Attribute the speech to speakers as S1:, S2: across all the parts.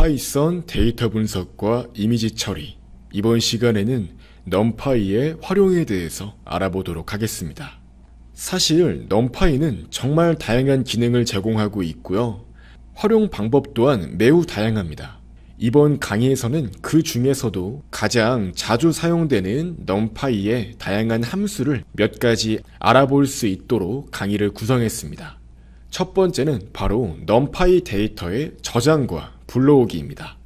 S1: 파이썬 데이터 분석과 이미지 처리. 이번 시간에는 넘파이의 활용에 대해서 알아보도록 하겠습니다. 사실 넘파이는 정말 다양한 기능을 제공하고 있고요. 활용 방법 또한 매우 다양합니다. 이번 강의에서는 그 중에서도 가장 자주 사용되는 넘파이의 다양한 함수를 몇 가지 알아볼 수 있도록 강의를 구성했습니다. 첫 번째는 바로 넘파이 데이터의 저장과 불러오기입니다.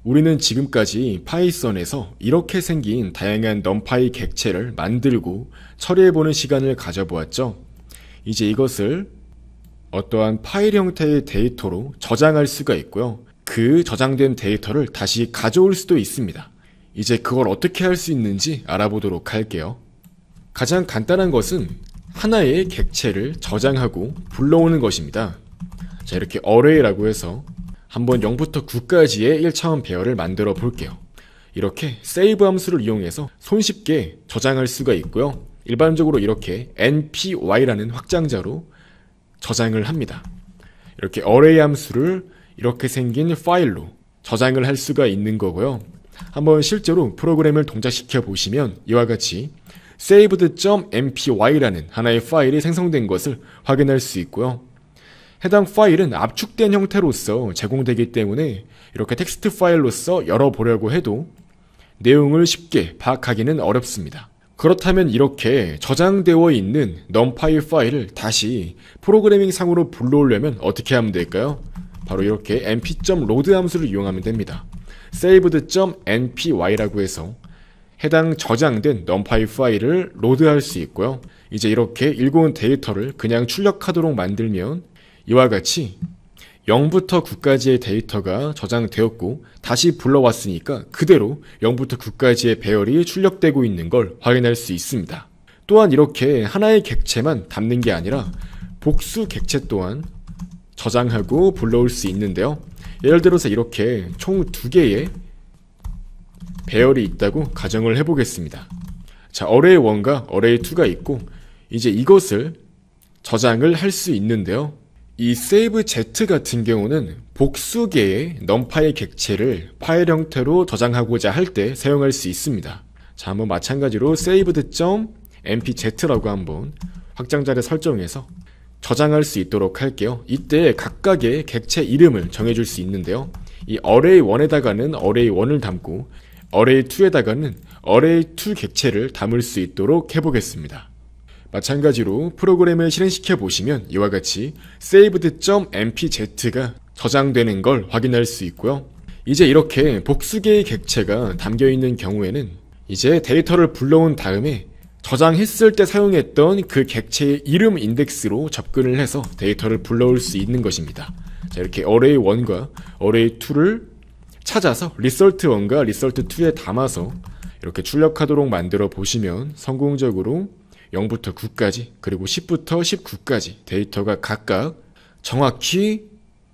S1: 우리는 지금까지 파이썬에서 이렇게 생긴 다양한 넘파이 객체를 만들고 처리해보는 시간을 가져보았죠. 이제 이것을 어떠한 파일 형태의 데이터로 저장할 수가 있고요. 그 저장된 데이터를 다시 가져올 수도 있습니다. 이제 그걸 어떻게 할 수 있는지 알아보도록 할게요. 가장 간단한 것은 하나의 객체를 저장하고 불러오는 것입니다. 자, 이렇게 array라고 해서 한번 0부터 9까지의 1차원 배열을 만들어 볼게요. 이렇게 save 함수를 이용해서 손쉽게 저장할 수가 있고요. 일반적으로 이렇게 npy라는 확장자로 저장을 합니다. 이렇게 array 함수를 이렇게 생긴 파일로 저장을 할 수가 있는 거고요. 한번 실제로 프로그램을 동작시켜 보시면 이와 같이 saved.mpy라는 하나의 파일이 생성된 것을 확인할 수 있고요. 해당 파일은 압축된 형태로서 제공되기 때문에 이렇게 텍스트 파일로서 열어보려고 해도 내용을 쉽게 파악하기는 어렵습니다. 그렇다면 이렇게 저장되어 있는 numpy 파일을 다시 프로그래밍 상으로 불러오려면 어떻게 하면 될까요? 바로 이렇게 np.load 함수를 이용하면 됩니다. saved.npy라고 해서 해당 저장된 numpy 파일을 로드할 수 있고요. 이제 이렇게 읽어온 데이터를 그냥 출력하도록 만들면 이와 같이 0부터 9까지의 데이터가 저장되었고 다시 불러왔으니까 그대로 0부터 9까지의 배열이 출력되고 있는 걸 확인할 수 있습니다. 또한 이렇게 하나의 객체만 담는 게 아니라 복수 객체 또한 저장하고 불러올 수 있는데요. 예를 들어서 이렇게 총 2개의 배열이 있다고 가정을 해보겠습니다. 자, array1과 array2가 있고 이제 이것을 저장을 할 수 있는데요. 이 save-z 같은 경우는 복수 개의 numpy 객체를 파일 형태로 저장하고자 할 때 사용할 수 있습니다. 자, 한번 마찬가지로 saved.mpz라고 한번 확장자를 설정해서 저장할 수 있도록 할게요. 이때 각각의 객체 이름을 정해줄 수 있는데요. 이 array1에다가는 array1을 담고 array2에다가는 array2 객체를 담을 수 있도록 해보겠습니다. 마찬가지로 프로그램을 실행시켜 보시면 이와 같이 saved.mpz가 저장되는 걸 확인할 수 있고요. 이제 이렇게 복수개의 객체가 담겨 있는 경우에는 이제 데이터를 불러온 다음에 저장했을 때 사용했던 그 객체의 이름 인덱스로 접근을 해서 데이터를 불러올 수 있는 것입니다. 자, 이렇게 array1과 array2를 찾아서 result1과 result2에 담아서 이렇게 출력하도록 만들어 보시면 성공적으로 0부터 9까지 그리고 10부터 19까지 데이터가 각각 정확히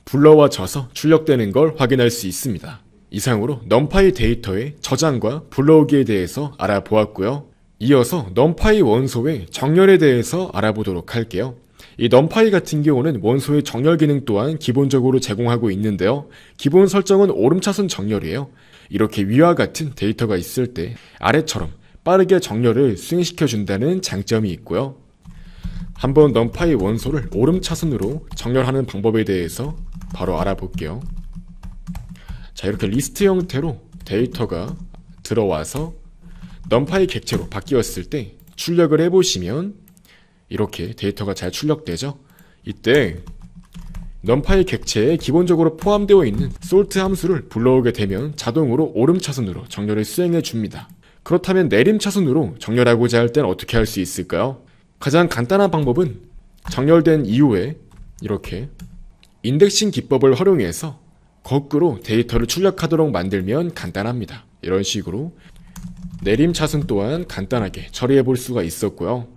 S1: 불러와져서 출력되는 걸 확인할 수 있습니다. 이상으로 numpy 데이터의 저장과 불러오기에 대해서 알아보았고요. 이어서 numpy 원소의 정렬에 대해서 알아보도록 할게요. 이 numpy 같은 경우는 원소의 정렬 기능 또한 기본적으로 제공하고 있는데요. 기본 설정은 오름차순 정렬이에요. 이렇게 위와 같은 데이터가 있을 때 아래처럼 빠르게 정렬을 수행시켜준다는 장점이 있고요. 한번 numpy 원소를 오름차순으로 정렬하는 방법에 대해서 바로 알아볼게요. 자, 이렇게 리스트 형태로 데이터가 들어와서 numpy 객체로 바뀌었을 때 출력을 해보시면 이렇게 데이터가 잘 출력되죠. 이때 numpy 객체에 기본적으로 포함되어 있는 sort 함수를 불러오게 되면 자동으로 오름차순으로 정렬을 수행해 줍니다. 그렇다면 내림차순으로 정렬하고자 할 때는 어떻게 할 수 있을까요? 가장 간단한 방법은 정렬된 이후에 이렇게 인덱싱 기법을 활용해서 거꾸로 데이터를 출력하도록 만들면 간단합니다. 이런 식으로 내림차순 또한 간단하게 처리해 볼 수가 있었고요.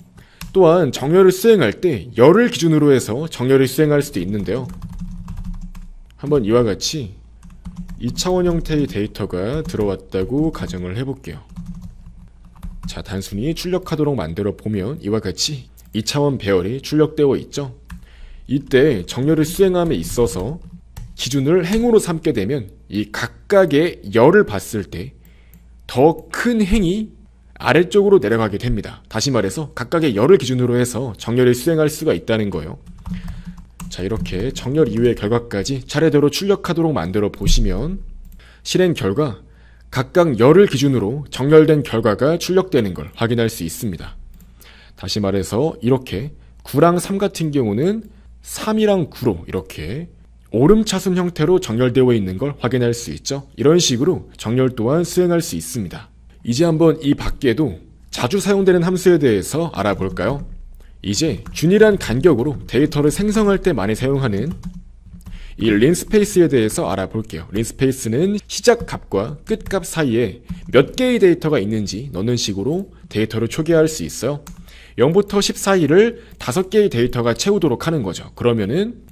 S1: 또한 정렬을 수행할 때 열을 기준으로 해서 정렬을 수행할 수도 있는데요. 한번 이와 같이 2차원 형태의 데이터가 들어왔다고 가정을 해볼게요. 자, 단순히 출력하도록 만들어 보면 이와 같이 2차원 배열이 출력되어 있죠. 이때 정렬을 수행함에 있어서 기준을 행으로 삼게 되면 이 각각의 열을 봤을 때 더 큰 행이 아래쪽으로 내려가게 됩니다. 다시 말해서 각각의 열을 기준으로 해서 정렬을 수행할 수가 있다는 거예요. 자, 이렇게 정렬 이후의 결과까지 차례대로 출력하도록 만들어 보시면 실행 결과 각각 열을 기준으로 정렬된 결과가 출력되는 걸 확인할 수 있습니다. 다시 말해서 이렇게 9랑 3 같은 경우는 3이랑 9로 이렇게 오름차순 형태로 정렬되어 있는 걸 확인할 수 있죠. 이런 식으로 정렬 또한 수행할 수 있습니다. 이제 한번 이 밖에도 자주 사용되는 함수에 대해서 알아볼까요? 이제 균일한 간격으로 데이터를 생성할 때 많이 사용하는 이 린스페이스에 대해서 알아볼게요. 린스페이스는 시작 값과 끝 값 사이에 몇 개의 데이터가 있는지 넣는 식으로 데이터를 초기화할 수 있어요. 0부터 10 사이를 5개의 데이터가 채우도록 하는 거죠. 그러면은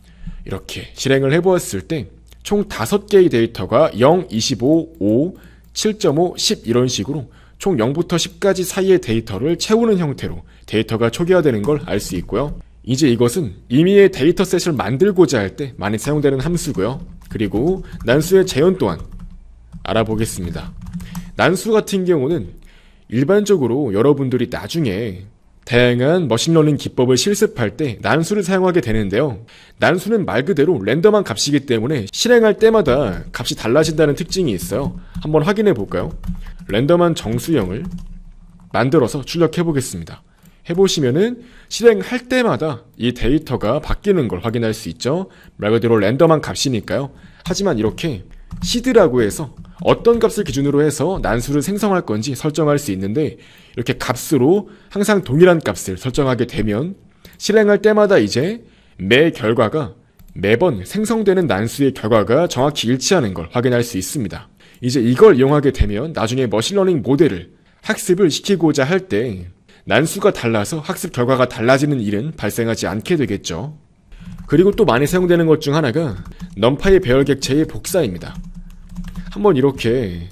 S1: 이렇게 실행을 해보았을 때 총 5개의 데이터가 0, 25, 5, 7.5, 10 이런 식으로 총 0부터 10까지 사이의 데이터를 채우는 형태로 데이터가 초기화되는 걸 알 수 있고요. 이제 이것은 임의의 데이터셋을 만들고자 할 때 많이 사용되는 함수고요. 그리고 난수의 재현 또한 알아보겠습니다. 난수 같은 경우는 일반적으로 여러분들이 나중에 다양한 머신러닝 기법을 실습할 때 난수를 사용하게 되는데요. 난수는 말 그대로 랜덤한 값이기 때문에 실행할 때마다 값이 달라진다는 특징이 있어요. 한번 확인해 볼까요? 랜덤한 정수형을 만들어서 출력해 보겠습니다. 해보시면은 실행할 때마다 이 데이터가 바뀌는 걸 확인할 수 있죠. 말 그대로 랜덤한 값이니까요. 하지만 이렇게 시드라고 해서 어떤 값을 기준으로 해서 난수를 생성할 건지 설정할 수 있는데 이렇게 값으로 항상 동일한 값을 설정하게 되면 실행할 때마다 이제 매 결과가 매번 생성되는 난수의 결과가 정확히 일치하는 걸 확인할 수 있습니다. 이제 이걸 이용하게 되면 나중에 머신러닝 모델을 학습을 시키고자 할 때 난수가 달라서 학습 결과가 달라지는 일은 발생하지 않게 되겠죠. 그리고 또 많이 사용되는 것 중 하나가 넘파이 배열 객체의 복사입니다. 한번 이렇게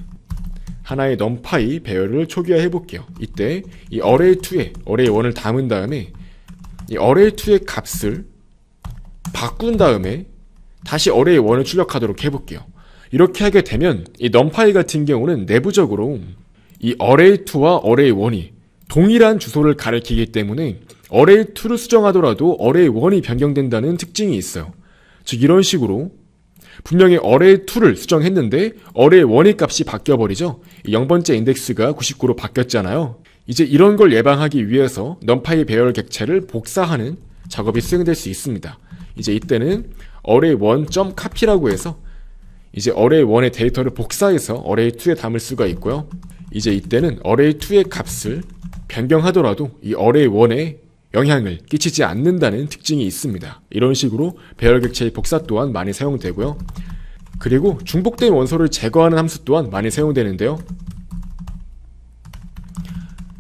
S1: 하나의 넘파이 배열을 초기화해 볼게요. 이때 이 array2에 array1을 담은 다음에 이 array2의 값을 바꾼 다음에 다시 array1을 출력하도록 해볼게요. 이렇게 하게 되면 이 numpy 같은 경우는 내부적으로 이 array2와 array1이 동일한 주소를 가리키기 때문에 array2를 수정하더라도 array1이 변경된다는 특징이 있어요. 즉 이런 식으로 분명히 array2를 수정했는데 array1의 값이 바뀌어버리죠. 0번째 인덱스가 99로 바뀌었잖아요. 이제 이런 걸 예방하기 위해서 numpy 배열 객체를 복사하는 작업이 수행될 수 있습니다. 이제 이때는 array1.copy라고 해서 이제 array1의 데이터를 복사해서 array2에 담을 수가 있고요. 이제 이때는 array2의 값을 변경하더라도 이 array1에 영향을 끼치지 않는다는 특징이 있습니다. 이런 식으로 배열 객체의 복사 또한 많이 사용되고요. 그리고 중복된 원소를 제거하는 함수 또한 많이 사용되는데요.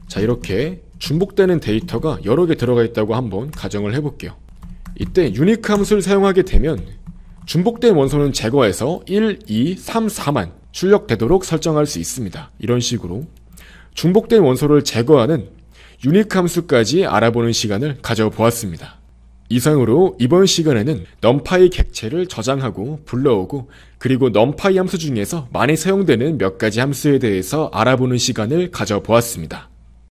S1: 자, 이렇게 중복되는 데이터가 여러 개 들어가 있다고 한번 가정을 해볼게요. 이때 유니크 함수를 사용하게 되면 중복된 원소는 제거해서 1, 2, 3, 4만 출력되도록 설정할 수 있습니다. 이런 식으로 중복된 원소를 제거하는 유니크 함수까지 알아보는 시간을 가져보았습니다. 이상으로 이번 시간에는 numpy 객체를 저장하고 불러오고 그리고 numpy 함수 중에서 많이 사용되는 몇 가지 함수에 대해서 알아보는 시간을 가져보았습니다.